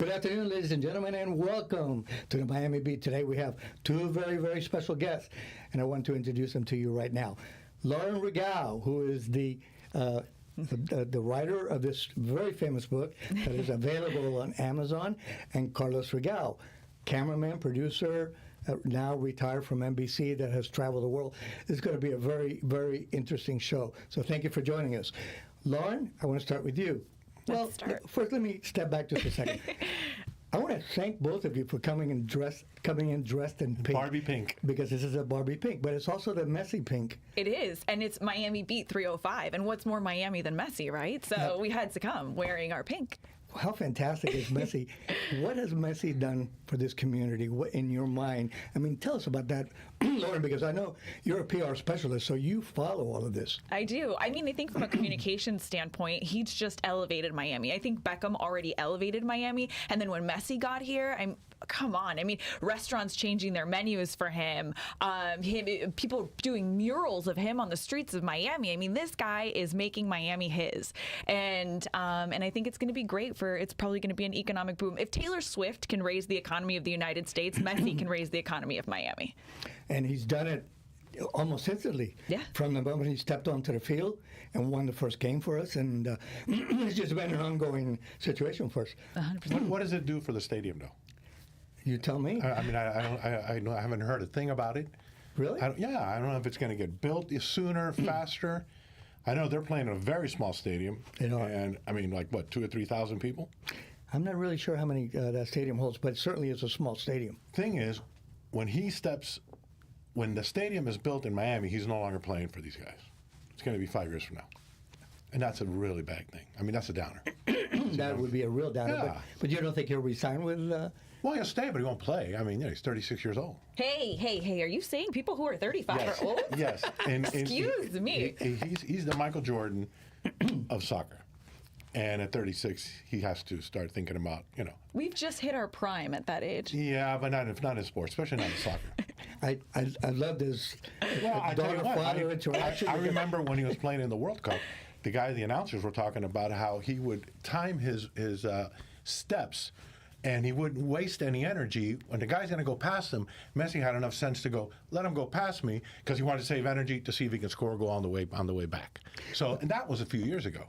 Good afternoon, ladies and gentlemen, and welcome to the Miami Beat. Today we have two very, very special guests, and I want to introduce them to you right now. Lauren Rigau, who is the writer of this very famous book that is available on Amazon, and Carlos Rigau, cameraman, producer, now retired from NBC, that has traveled the world. It's going to be a very, very interesting show. So thank you for joining us. Lauren, I want to start with you. Well, first, let me step back just a second. I want to thank both of you for coming in dressed in pink. Barbie pink. Because this is a Barbie pink, but it's also the Messi pink. It is, and it's Miami Beat 305. And what's more Miami than Messi, right? So we had to come wearing our pink. How fantastic is Messi? What has Messi done for this community? What, in your mind? I mean, tell us about that, Lauren, because I know you're a PR specialist, so you follow all of this. I do. I mean, I think from a communication standpoint, he's just elevated Miami. I think Beckham already elevated Miami, and then when Messi got here, come on. I mean, restaurants changing their menus for him, people doing murals of him on the streets of Miami. I mean, this guy is making Miami his. And I think it's going to be great it's probably going to be an economic boom. If Taylor Swift can raise the economy of the United States, Messi can raise the economy of Miami. And he's done it almost instantly. Yeah. From the moment he stepped onto the field and won the first game for us. And it's just been an ongoing situation for us. 100%. What does it do for the stadium, though? You tell me. I mean, I haven't heard a thing about it. Really? I don't know if it's going to get built sooner, faster. I know they're playing in a very small stadium. They are. And, I mean, like, what, 2,000 or 3,000 people? I'm not really sure how many that stadium holds, but it certainly is a small stadium. Thing is, when the stadium is built in Miami, he's no longer playing for these guys. It's going to be 5 years from now. And that's a really bad thing. I mean, that's a downer. That would be a real downer. Yeah. But you don't think he'll resign with... Well, he'll stay, but he won't play. I mean, he's 36 years old. Hey, are you saying people who are 35 are old? Yes. Excuse me. He's the Michael Jordan of soccer. And at 36, he has to start thinking about, We've just hit our prime at that age. Yeah, but not in sports, especially not in soccer. I love this daughter-father interaction. I remember when he was playing in the World Cup, the announcers were talking about how he would time his steps, and he wouldn't waste any energy. When the guy's going to go past him, Messi had enough sense to go, let him go past me, because he wanted to save energy to see if he can score a goal on the way back. So, and that was a few years ago.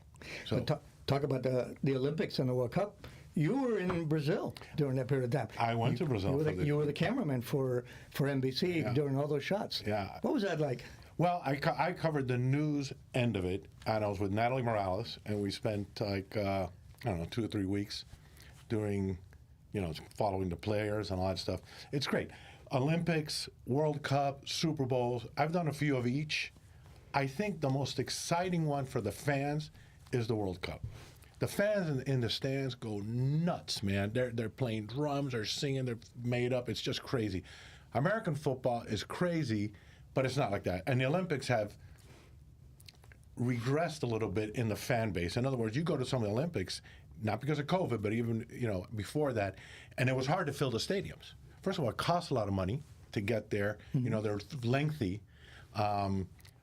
So talk about the Olympics and the World Cup. You were in Brazil during that period of time. I went to Brazil. You were the cameraman for NBC during all those shots. Yeah. What was that like? Well, I covered the news end of it, and I was with Natalie Morales, and we spent 2 or 3 weeks doing, following the players and all that stuff. It's great. Olympics, World Cup, Super Bowls. I've done a few of each. I think the most exciting one for the fans is the World Cup. The fans in the stands go nuts, man. They're playing drums, they're singing, they're made up. It's just crazy. American football is crazy, but it's not like that. And the Olympics have regressed a little bit in the fan base. In other words, you go to some of the Olympics, not because of COVID, but even before that, and it was hard to fill the stadiums. First of all, it costs a lot of money to get there. Mm-hmm. They're lengthy.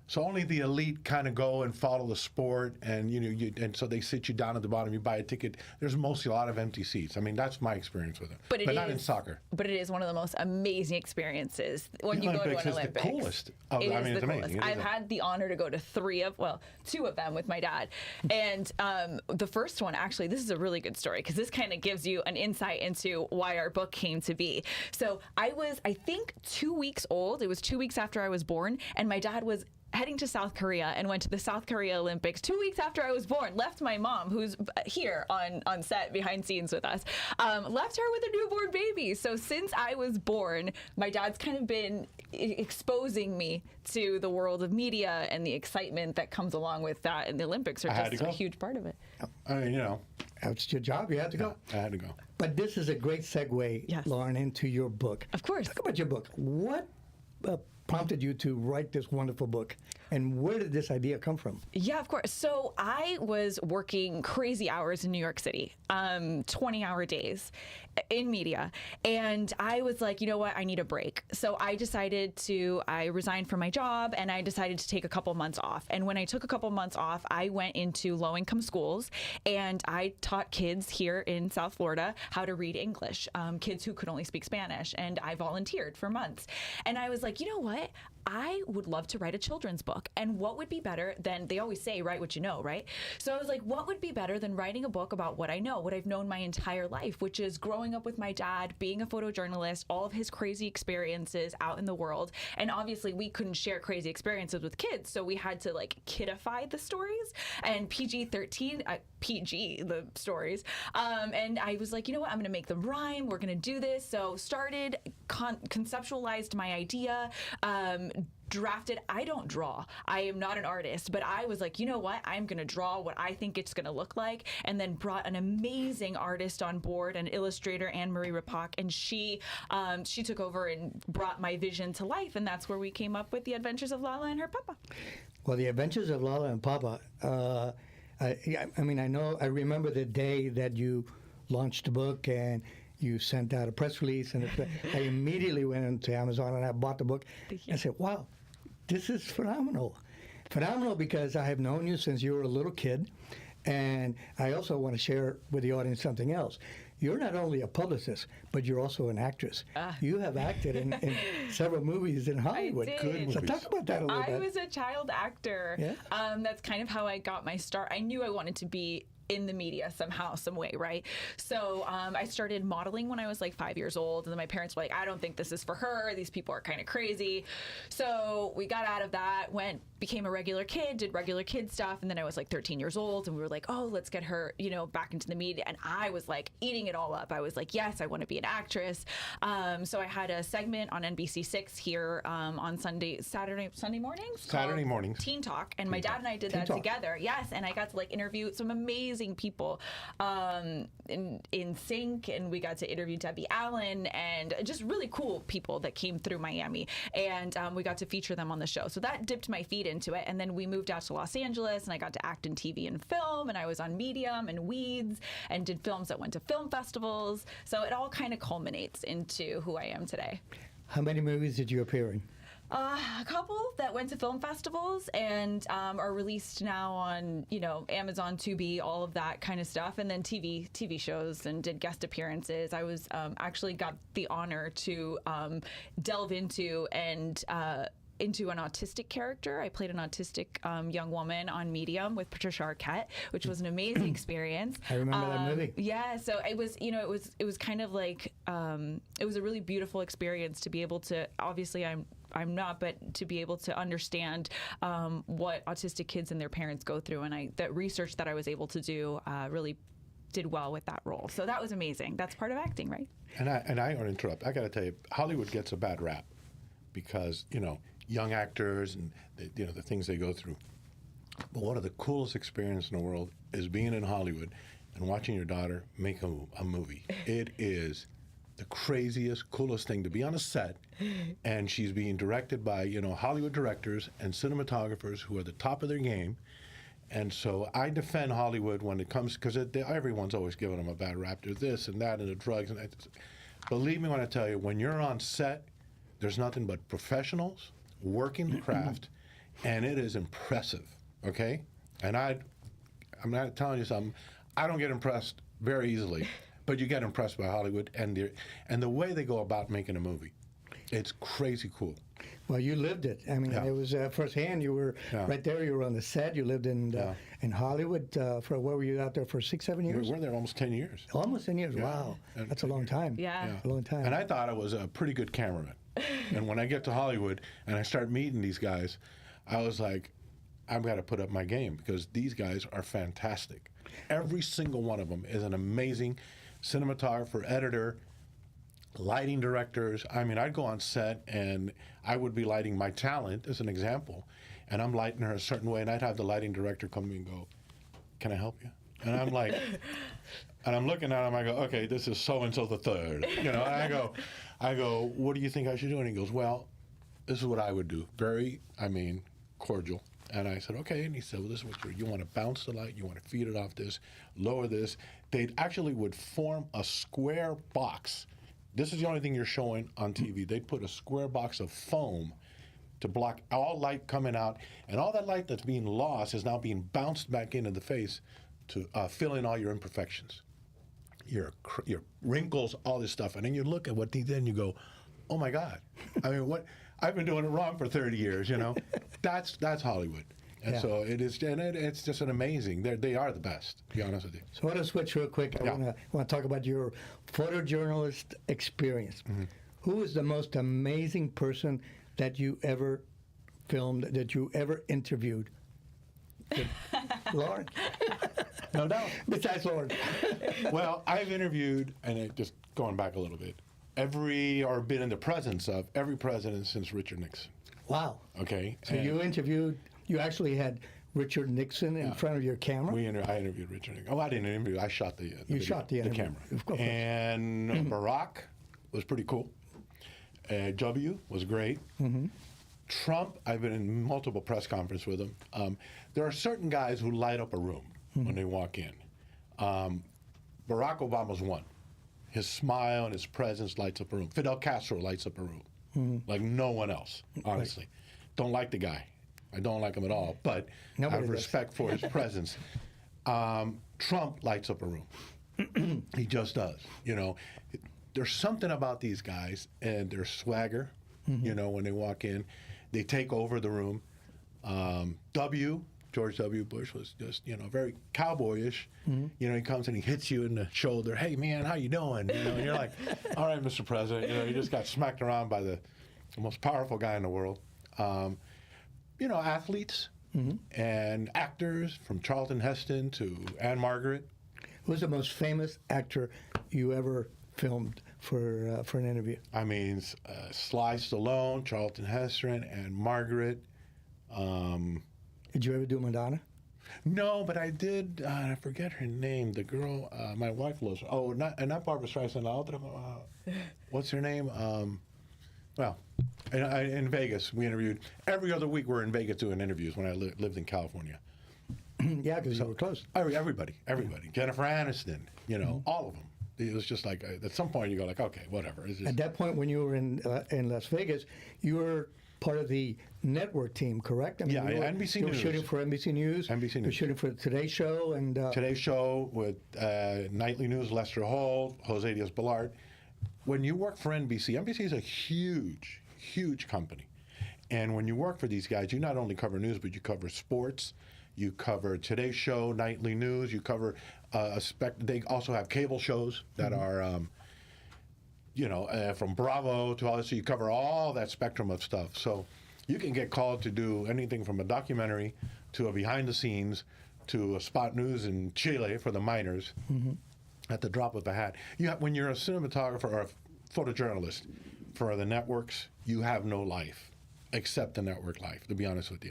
So only the elite kind of go and follow the sport, and and so they sit you down at the bottom. You buy a ticket. There's mostly a lot of empty seats. I mean, that's my experience with it. But not in soccer. But it is one of the most amazing experiences when you go to an Olympics. It's the coolest. It's amazing. I've had the honor to go to 2 of them with my dad, and the first one actually. This is a really good story because this kind of gives you an insight into why our book came to be. So I was, I think, 2 weeks old. It was 2 weeks after I was born, and my dad was heading to South Korea and went to the South Korea Olympics 2 weeks after I was born. Left my mom, who's here on set behind scenes with us, left her with a newborn baby. So since I was born, my dad's kind of been exposing me to the world of media and the excitement that comes along with that. And the Olympics are just a huge part of it. I mean, that's your job. You had to go. I had to go. But this is a great segue, yes, Lauren, into your book. Of course. Talk about your book. What prompted you to write this wonderful book? And where did this idea come from? Yeah, of course. So I was working crazy hours in New York City, 20-hour days in media. And I was like, you know what? I need a break. So I resigned from my job and I decided to take a couple months off. And when I took a couple months off, I went into low-income schools and I taught kids here in South Florida how to read English, kids who could only speak Spanish. And I volunteered for months. And I was like, you know what? I would love to write a children's book. And what would be better than, they always say, write what you know, right? So I was like, what would be better than writing a book about what I know, what I've known my entire life, which is growing up with my dad, being a photojournalist, all of his crazy experiences out in the world. And obviously we couldn't share crazy experiences with kids. So we had to like kidify the stories and PG-13, PG the stories. And I was like, you know what? I'm going to make them rhyme. We're going to do this. So started, conceptualized my idea, drafted. I don't draw. I am not an artist, but I was like, you know what? I'm going to draw what I think it's going to look like, and then brought an amazing artist on board, an illustrator, Anne-Marie Rapak, and she took over and brought my vision to life, and that's where we came up with The Adventures of Lala and Her Papa. Well, The Adventures of Lala and Papa, I remember the day that you launched the book and you sent out a press release, and I immediately went into Amazon and I bought the book. I said, wow, this is phenomenal. Phenomenal because I have known you since you were a little kid, and I also want to share with the audience something else. You're not only a publicist, but you're also an actress. You have acted in several movies in Hollywood. I did. Good. So talk about that a little bit. I was a child actor. Yeah. That's kind of how I got my start. I knew I wanted to be in the media somehow, some way, right? So I started modeling when I was like 5 years old, and then my parents were like, I don't think this is for her. These people are kind of crazy. So we got out of that, became a regular kid, did regular kid stuff, and then I was like 13 years old, and we were like, oh, let's get her, back into the media. And I was like eating it all up. I was like, yes, I want to be an actress. So I had a segment on NBC6 here on Sunday mornings. Saturday mornings. Teen Talk, and my dad and I did that together. Yes, and I got to like interview some amazing people in sync, and we got to interview Debbie Allen and just really cool people that came through Miami, and we got to feature them on the show. So that dipped my feet into it, and then we moved out to Los Angeles, and I got to act in TV and film, and I was on Medium and Weeds and did films that went to film festivals. So it all kind of culminates into who I am today. How many movies did you appear in? A couple that went to film festivals and are released now on, Amazon, Tubi, all of that kind of stuff, and then TV shows, and did guest appearances. I was actually got the honor to delve into an autistic character. I played an autistic young woman on Medium with Patricia Arquette, which was an amazing experience. I remember that movie. Yeah, so it was, it was kind of like, it was a really beautiful experience to be able to, obviously I'm not, but to be able to understand what autistic kids and their parents go through, and that research that I was able to do really did well with that role. So that was amazing. That's part of acting, right? And I want to interrupt. I got to tell you, Hollywood gets a bad rap because young actors and the things they go through. But one of the coolest experiences in the world is being in Hollywood and watching your daughter make a movie. It is the craziest, coolest thing to be on a set, and she's being directed by Hollywood directors and cinematographers who are the top of their game. And so I defend Hollywood when it comes, because everyone's always giving them a bad rap. There's this and that and the drugs. And believe me when I tell you, when you're on set, there's nothing but professionals working the craft, and it is impressive. Okay, and I'm not telling you something. I don't get impressed very easily. But you get impressed by Hollywood and the way they go about making a movie. It's crazy cool. Well, you lived it. I mean, it was firsthand. You were right there. You were on the set. You lived in Hollywood where were you out there for 6-7 years? We were there almost 10 years. Almost 10 years. Yeah. Wow, that's a long time. Yeah, a long time. And I thought I was a pretty good cameraman. And when I get to Hollywood and I start meeting these guys, I was like, I've got to put up my game because these guys are fantastic. Every single one of them is an amazing cinematographer, editor, lighting directors. I mean, I'd go on set and I would be lighting my talent as an example, and I'm lighting her a certain way, and I'd have the lighting director come to me and go, "Can I help you?" And I'm like, and I'm looking at him, I go, "Okay, this is so-and-so the third." And I go, "What do you think I should do?" And he goes, "Well, this is what I would do." cordial. And I said, okay. And he said, well, this is what you want to bounce the light, you want to feed it off this, lower this. They actually would form a square box. This is the only thing you're showing on TV. They'd put a square box of foam to block all light coming out, and all that light that's being lost is now being bounced back into the face to fill in all your imperfections, your wrinkles, all this stuff. And then you look at what they did and you go, oh my God. I mean, what? I've been doing it wrong for 30 years, you know. That's Hollywood. And Yeah. so it is, and it's just an amazing. They are the best, to be honest with you. So I want to switch real quick. I Yeah. want to talk about your photojournalist experience. Mm-hmm. Who is the most amazing person that you ever filmed, that you ever interviewed? Lauren? No doubt. Besides Lauren. Well, I've interviewed, and just going back a little bit, or been in the presence of every president since Richard Nixon. Wow. Okay. So you actually had Richard Nixon in front of your camera? I interviewed Richard Nixon. Oh, I didn't interview. I shot the video, shot the interview. camera. Of course. And Barack was pretty cool. W was great. Mm-hmm. Trump, I've been in multiple press conferences with him. There are certain guys who light up a room when they walk in. Barack Obama's one. His smile and his presence lights up a room. Fidel Castro lights up a room like no one else, honestly. Don't like the guy. I don't like him at all, but Nobody I have does. respect for his presence. Trump lights up a room. He just does. You know, there's something about these guys and their swagger. You know, when they walk in, they take over the room. George W. Bush was just, you know, very cowboyish. You know, he comes and he hits you in the shoulder. Hey, man, how you doing? You know, and you're like, all right, Mr. President. You know, you just got smacked around by the most powerful guy in the world. You know, athletes and actors from Charlton Heston to Anne Margaret. Who's the most famous actor you ever filmed for an interview? I mean, Sly Stallone, Charlton Heston, Anne Margaret. Did you ever do Madonna? No, but I did. I forget her name. The girl, my wife loves. Oh, not Barbara Streisand. La otra, what's her name? Well, in Vegas, we interviewed. Every other week, we're in Vegas doing interviews when I lived in California. Yeah, because you were close. Everybody. Jennifer Aniston. You know, all of them. It was just like at some point you go like, okay, whatever. It's just, At that point, when you were in Las Vegas, you were part of the network team, correct? I mean, Yeah, you were, NBC you were News. shooting for NBC News. NBC You were News. shooting for Today Show and Today's Show with Nightly News, Lester Holt, Jose Diaz-Balart. When you work for NBC, NBC is a huge, huge company. And when you work for these guys, you not only cover news, but you cover sports, you cover Today's Show, Nightly News, you cover they also have cable shows that are, you know, from Bravo to all this. So you cover all that spectrum of stuff. So you can get called to do anything from a documentary to a behind the scenes to a spot news in Chile for the miners at the drop of a hat. When you're a cinematographer or a photojournalist for the networks, you have no life except the network life, to be honest with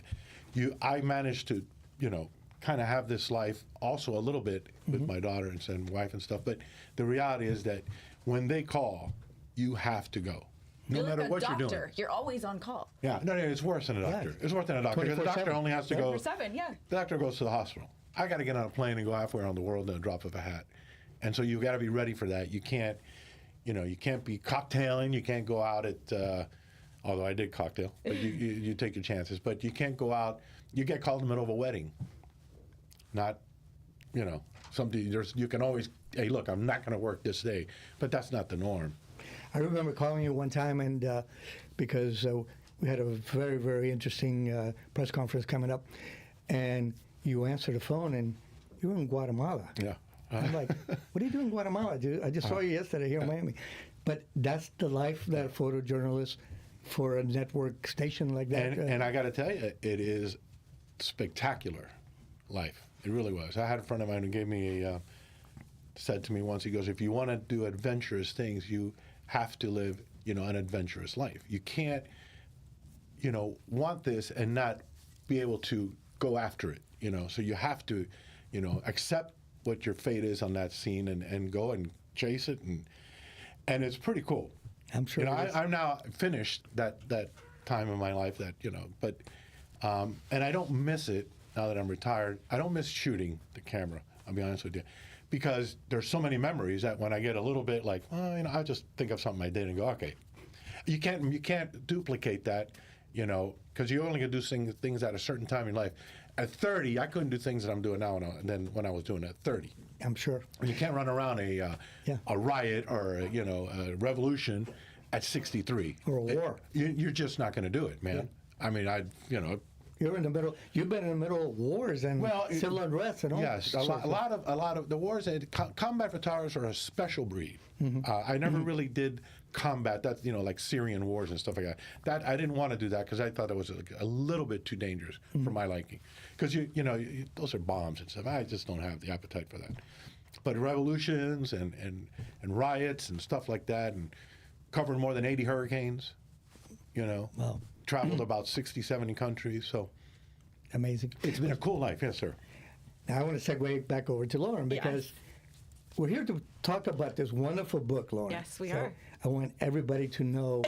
you. I managed to, you know, kind of have this life also a little bit with my daughter and wife and stuff. But the reality is that when they call, you have to go. No You're matter like a what doctor. you're doing. You're always on call. Yeah, no, it's worse than a doctor. It's worse than a doctor. Because the doctor 24/7. only has to go. 24/7, yeah. The doctor goes to the hospital. I got to get on a plane and go halfway around the world in a drop of a hat. And so you've got to be ready for that. You can't, you know, you can't be cocktailing. You can't go out at, although I did cocktail, but you take your chances. But you can't go out. You get called in the middle of a wedding. Not, you know, you can always, hey, look, I'm not going to work this day. But that's not the norm. I remember calling you one time, and because we had a very, very interesting press conference coming up, and you answered the phone, and you were in Guatemala. Yeah. I'm like, what are you doing in Guatemala, dude? I just saw you yesterday here in Miami. But that's the life that a photojournalist for a network station like that. And I got to tell you, it is spectacular life. It really was. I had a friend of mine who gave me said to me once, he goes, if you want to do adventurous things, you have to live, you know, an adventurous life. You can't, you know, want this and not be able to go after it, you know. So you have to, you know, accept what your fate is on that scene and go and chase it. And it's pretty cool. I'm sure You know, it is. I'm now finished that time in my life that, you know, but And I don't miss it now that I'm retired. I don't miss shooting the camera, I'll be honest with you, because there's so many memories that when I get a little bit like, oh, I just think of something I did and go, okay. You can't duplicate that, because you only can do things at a certain time in life. At 30, I couldn't do things that I'm doing now than when I was doing at 30. I'm sure. You can't run around a riot or a revolution at 63. Or a war. You're just not going to do it, man. Yeah. I mean, You're in the middle. You've been in the middle of wars and civil unrest and all. Yes, a lot of the wars. Combat photographers are a special breed. Mm-hmm. I never really did combat. That like Syrian wars and stuff like that. That I didn't want to do that because I thought it was a little bit too dangerous for my liking. Because those are bombs and stuff. I just don't have the appetite for that. But revolutions and riots and stuff like that, and covered more than 80 hurricanes. Wow. Traveled about 60, 70 countries. So amazing. It's been a cool life, yes, sir. Now I want to segue back over to Lauren because we're here to talk about this wonderful book, Lauren. Yes, we are. I want everybody to know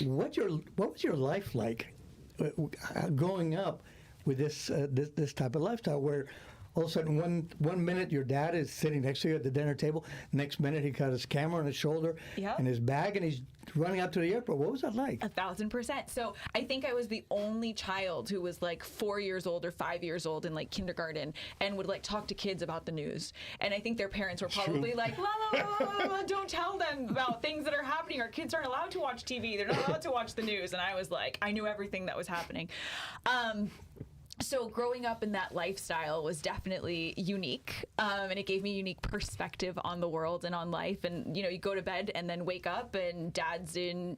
what was your life like growing up with this type of lifestyle where all of a sudden one minute your dad is sitting next to you at the dinner table, next minute he got his camera on his shoulder and his bag and he's running out to the airport. What was that like? 1,000%. So I think I was the only child who was like 4 years old or 5 years old in like kindergarten and would like talk to kids about the news. And I think their parents were probably like, la, la, la, la, don't tell them about things that are happening. Our kids aren't allowed to watch TV. They're not allowed to watch the news. And I was like, I knew everything that was happening. So growing up in that lifestyle was definitely unique, and it gave me a unique perspective on the world and on life. And, you go to bed and then wake up and dad's in,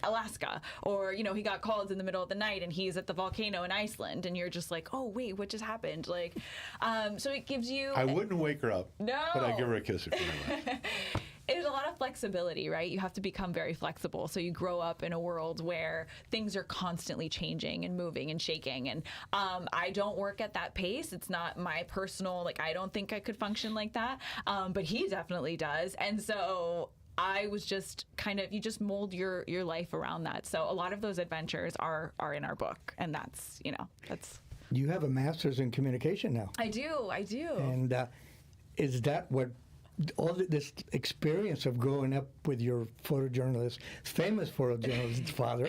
Alaska, or, he got called in the middle of the night and he's at the volcano in Iceland. And you're just like, oh, wait, what just happened? Like, so it gives you... I wouldn't wake her up. No. But I'd give her a kiss if she were. There's a lot of flexibility, right? You have to become very flexible. So you grow up in a world where things are constantly changing and moving and shaking. And I don't work at that pace. It's not my personal, I don't think I could function like that. But he definitely does. And so I was just you just mold your life around that. So a lot of those adventures are in our book. And that's. You have a master's in communication now. I do. And is that what all this experience of growing up with your famous photojournalist father,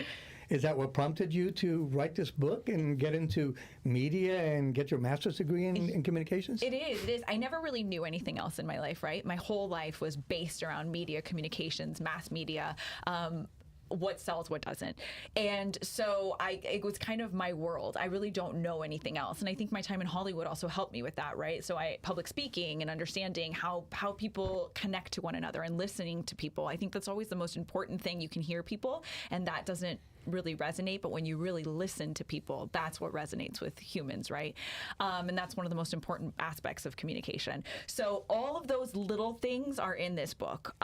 is that what prompted you to write this book and get into media and get your master's degree in communications? It is. I never really knew anything else in my life, right? My whole life was based around media, communications, mass media, what sells, what doesn't. And so it was kind of my world. I really don't know anything else. And I think my time in Hollywood also helped me with that, right? So public speaking and understanding how people connect to one another and listening to people. I think that's always the most important thing. You can hear people and that doesn't really resonate, but when you really listen to people, that's what resonates with humans, right? And that's one of the most important aspects of communication. So all of those little things are in this book,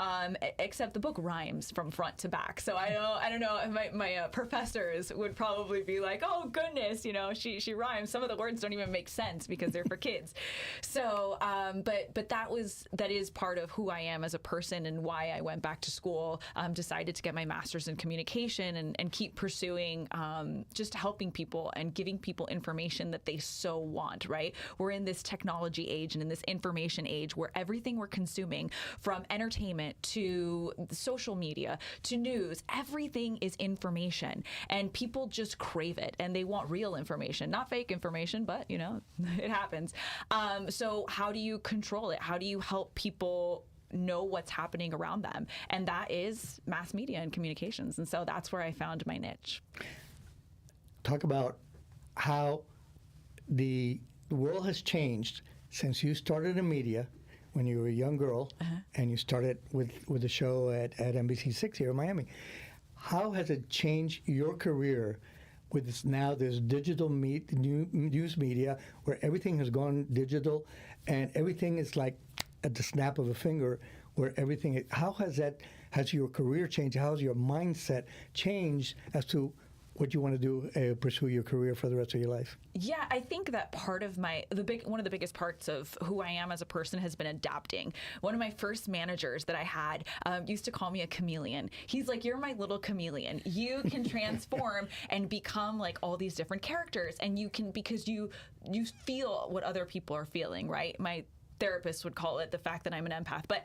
except the book rhymes from front to back. So I don't know, my professors would probably be like, oh goodness, she rhymes. Some of the words don't even make sense because they're for kids. So, but that is part of who I am as a person and why I went back to school, decided to get my master's in communication and keep pursuing just helping people and giving people information that they so want, right? We're in this technology age and in this information age where everything we're consuming, from entertainment to social media to news, everything is information. And people just crave it and they want real information, not fake information, but it happens. So how do you control it? How do you help people know what's happening around them? And that is mass media and communications. And so that's where I found my niche. Talk about how the world has changed since you started in media when you were a young girl and you started with the show at NBC6 here in Miami. How has it changed your career with this digital news media where everything has gone digital and everything is like at the snap of a finger, where everything is, has your career changed? How has your mindset changed as to what you want to do, pursue your career for the rest of your life? Yeah, I think that part of one of the biggest parts of who I am as a person has been adapting. One of my first managers that I had used to call me a chameleon. He's like, "You're my little chameleon. You can transform and become like all these different characters, and you can, because you feel what other people are feeling, right?" My therapists would call it the fact that I'm an empath, but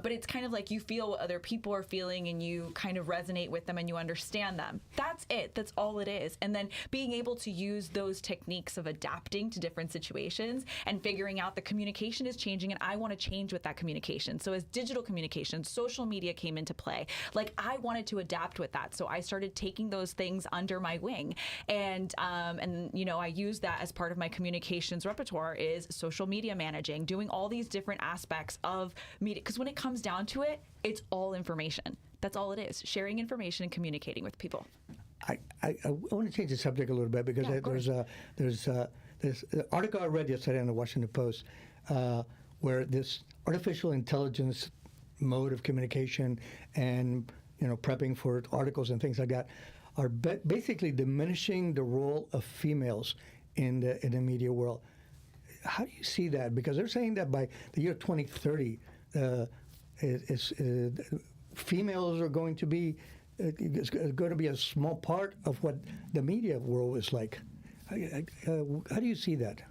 it's kind of like you feel what other people are feeling and you kind of resonate with them and you understand them. That's it. That's all it is. And then being able to use those techniques of adapting to different situations and figuring out the communication is changing and I want to change with that communication. So as digital communication, social media came into play, like I wanted to adapt with that. So I started taking those things under my wing, and you know, I use that as part of my communications repertoire is social media managing, doing all these different aspects of media, because when it comes down to it, it's all information. That's all it is, sharing information and communicating with people. I want to change the subject a little bit because there's this article I read yesterday in the Washington Post where this artificial intelligence mode of communication and, you know, prepping for articles and things like that are basically diminishing the role of females in the media world. How do you see that? Because they're saying that by the year 2030, females are going to be a small part of what the media world is like. How do you see that?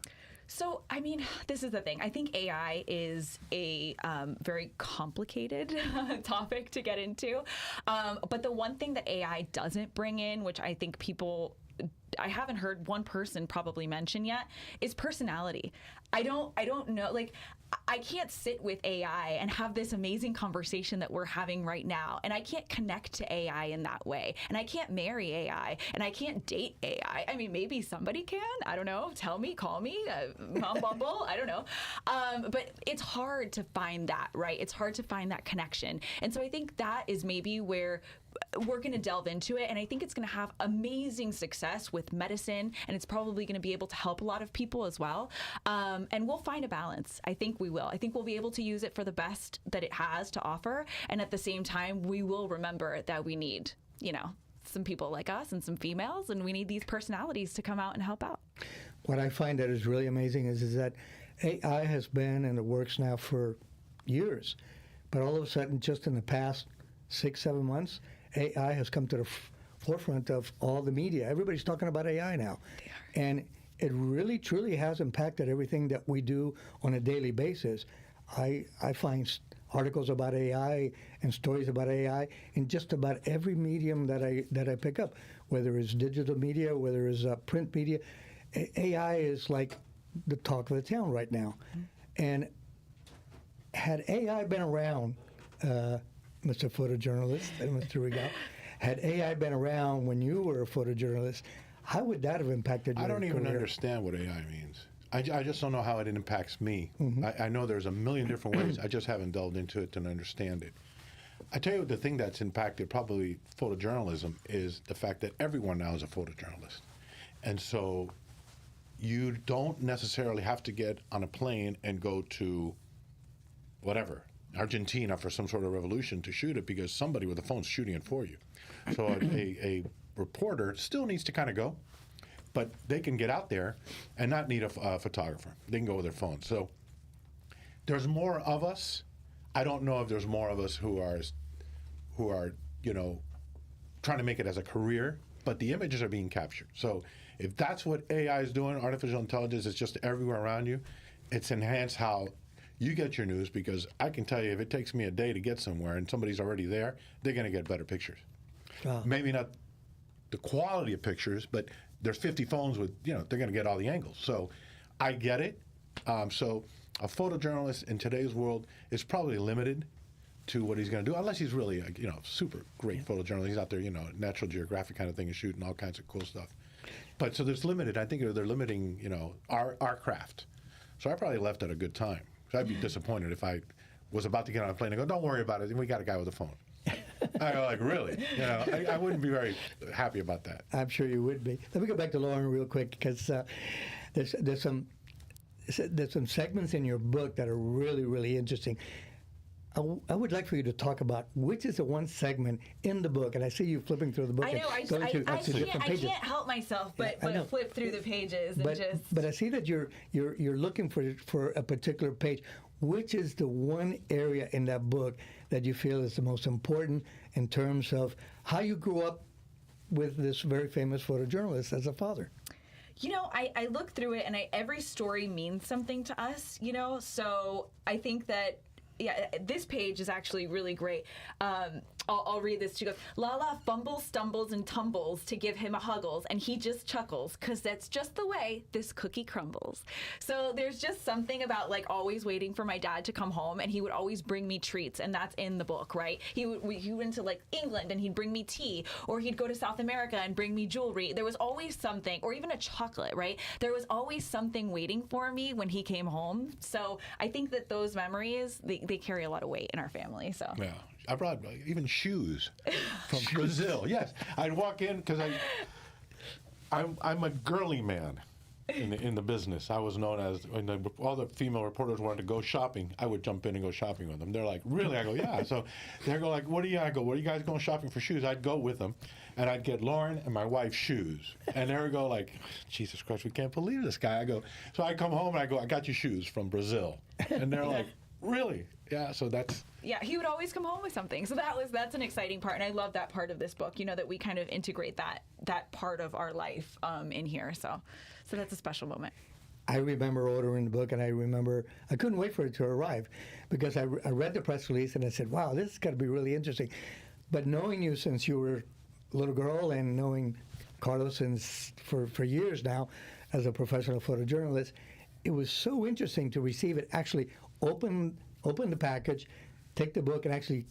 So, I mean, this is the thing. I think AI is a very complicated topic to get into. But the one thing that AI doesn't bring in, which I think I haven't heard one person probably mention yet, is personality. I don't know, like, I can't sit with AI and have this amazing conversation that we're having right now, and I can't connect to AI in that way, and I can't marry AI, and I can't date AI. I mean, maybe somebody can. I don't know. Tell me, call me, Mom Bumble. I don't know. But it's hard to find that, right? It's hard to find that connection. And so I think that is maybe where we're going to delve into it, and I think it's going to have amazing success with medicine, and it's probably going to be able to help a lot of people as well. And we'll find a balance. I think we will. I think we'll be able to use it for the best that it has to offer, and at the same time, we will remember that we need, you know, some people like us and some females, and we need these personalities to come out and help out. What I find that is really amazing is that AI has been in the works now for years, but all of a sudden, just in the past 6-7 months, AI has come to the forefront of all the media. Everybody's talking about AI now. They are. And it really, truly has impacted everything that we do on a daily basis. I find articles about AI and stories about AI in just about every medium that I pick up, whether it's digital media, whether it's print media. AI is like the talk of the town right now. And had AI been around, Mr. Photojournalist and Mr. Rigau, had AI been around when you were a photojournalist, how would that have impacted your career? I don't even understand what AI means. I just don't know how it impacts me. Mm-hmm. I know there's a million different ways. I just haven't delved into it to understand it. I tell you, the thing that's impacted probably photojournalism is the fact that everyone now is a photojournalist. And so you don't necessarily have to get on a plane and go to whatever, Argentina for some sort of revolution to shoot it, because somebody with a phone's shooting it for you. So a reporter still needs to kind of go, but they can get out there and not need a photographer. They can go with their phone. So there's more of us. I don't know if there's more of us who are you know, trying to make it as a career, but the images are being captured. So if that's what AI is doing, artificial intelligence is just everywhere around you, it's enhanced how you get your news, because I can tell you if it takes me a day to get somewhere and somebody's already there, they're going to get better pictures. Maybe not the quality of pictures, but there's 50 phones with, you know, they're going to get all the angles. So I get it. So a photojournalist in today's world is probably limited to what he's going to do, unless he's really a, you know, super great photojournalist. He's out there, you know, Natural Geographic kind of thing, and shooting all kinds of cool stuff. But so there's limited. I think they're limiting, you know, our craft. So I probably left at a good time. So I'd be disappointed if I was about to get on a plane and go, "Don't worry about it. We got a guy with a phone." I go, like, really? You know, I wouldn't be very happy about that. I'm sure you would be. Let me go back to Lauren real quick, because there's some segments in your book that are really, really interesting. I would like for you to talk about which is the one segment in the book, and I see you flipping through the book. I know. and going to different I pages. can't help myself but flip through the pages and just. But I see that you're looking for a particular page. Which is the one area in that book that you feel is the most important in terms of how you grew up with this very famous photojournalist as a father? You know, I look through it, and every story means something to us, you know? So I think that, yeah, this page is actually really great. I'll read this. She goes, Lala fumbles, stumbles, and tumbles to give him a huggles, and he just chuckles, 'cause that's just the way this cookie crumbles. So there's just something about, like, always waiting for my dad to come home, and he would always bring me treats, and that's in the book, right? He went to, like, England, and he'd bring me tea, or he'd go to South America and bring me jewelry. There was always something, or even a chocolate, right? There was always something waiting for me when he came home. So I think that those memories, they carry a lot of weight in our family, so. Yeah. I brought even shoes from Brazil. Yes, I'd walk in because I'm a girly man in the business. I was known as when all the female reporters wanted to go shopping. I would jump in and go shopping with them. They're like, "Really?" I go, "Yeah." So they go like, "What are you?" I go, "Where are you guys going shopping for shoes?" I'd go with them, and I'd get Lauren and my wife shoes, and they would go like, "Jesus Christ, we can't believe this guy." I go, so I come home and I go, "I got you shoes from Brazil," and they're like, "Really?" Yeah. So that's. Yeah, he would always come home with something. So that's an exciting part, and I love that part of this book. You know, that we kind of integrate that part of our life in here. So that's a special moment. I remember ordering the book, and I couldn't wait for it to arrive because I read the press release and I said, "Wow, this is going to be really interesting." But knowing you since you were a little girl and knowing Carlos for years now as a professional photojournalist, it was so interesting to receive it. Actually, open the package, take the book, and actually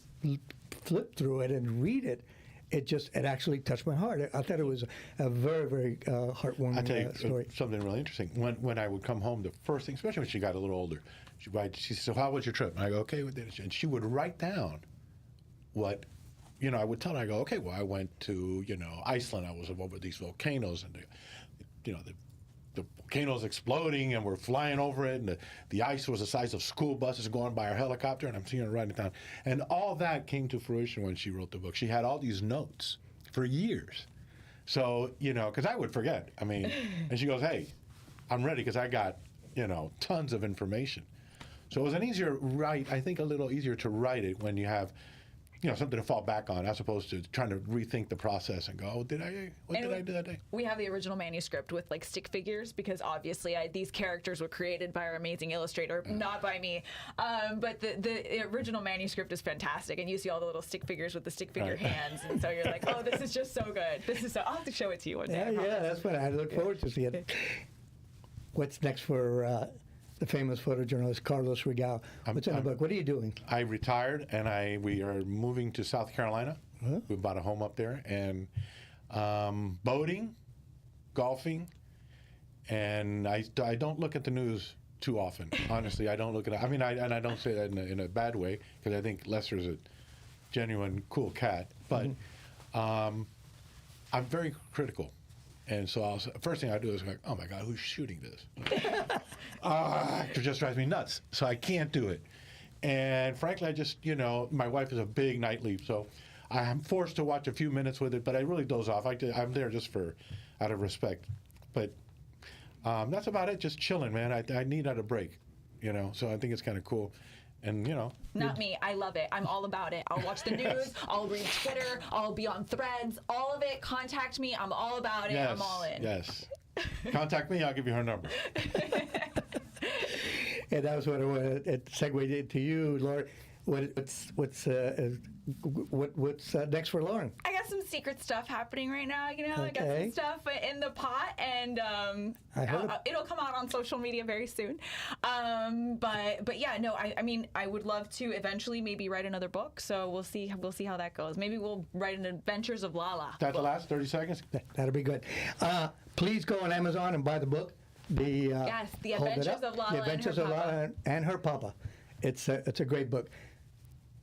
flip through it and read it. It actually touched my heart. I thought it was a very, very heartwarming I tell you story. something really interesting. When I would come home, the first thing, especially when she got a little older, she said, "So how was your trip?" And I go, "Okay." And she would write down what, I would tell her. I go, "Okay, well, I went to Iceland. I was over these volcanoes, and the volcano's exploding, and we're flying over it, and the ice was the size of school buses going by our helicopter," and I'm seeing her writing it down. And all that came to fruition when she wrote the book. She had all these notes for years. So, because I would forget. I mean, and she goes, "Hey, I'm ready because I got, tons of information." So it was I think a little easier to write it when you have something to fall back on, as opposed to trying to rethink the process and go, "Oh, what did I do that day?" We have the original manuscript with like stick figures because obviously these characters were created by our amazing illustrator, not by me. But the original manuscript is fantastic, and you see all the little stick figures with the stick figure hands, and so you're like, "Oh, this is just so good. I'll have to show it to you one day." Yeah, that's what I look forward to seeing it. What's next for the famous photojournalist Carlos Rigau? What's in the book? What are you doing? I retired, and we are moving to South Carolina. Huh? We bought a home up there, and boating, golfing, and I don't look at the news too often. Honestly, I don't look at it. I mean, I don't say that in a bad way, because I think Lester's a genuine cool cat. But I'm very critical. And so first thing I do is like, "Oh my God, who's shooting this?" It just drives me nuts. So I can't do it. And frankly, I just, my wife is a big nightly, so I'm forced to watch a few minutes with it, but I really doze off. I'm there just out of respect. But that's about it. Just chilling, man. I need a break, So I think it's kind of cool. And, Not me. I love it. I'm all about it. I'll watch the news. I'll read Twitter. I'll be on Threads. All of it. Contact me. I'm all about it. Yes, I'm all in. Yes. Contact me. I'll give you her number. And that was what I wanted to segue into you, Lauren. What's next for Lauren? I got some secret stuff happening right now. I got Okay. some stuff in the pot, and it'll come out on social media very soon. But yeah, no, I mean, I would love to eventually maybe write another book. So we'll see how that goes. Maybe we'll write an Adventures of Lala. That the last 30 seconds? That'll be good. Please go on Amazon and buy the book. The Adventures of Lala The Adventures and of Her Papa. Lala and Her Papa. It's a great book.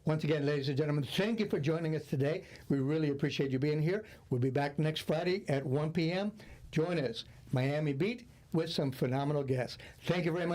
Once again, ladies and gentlemen, thank you for joining us today. We really appreciate you being here. We'll be back next Friday at 1 p.m. Join us, Miami Beat, with some phenomenal guests. Thank you very much.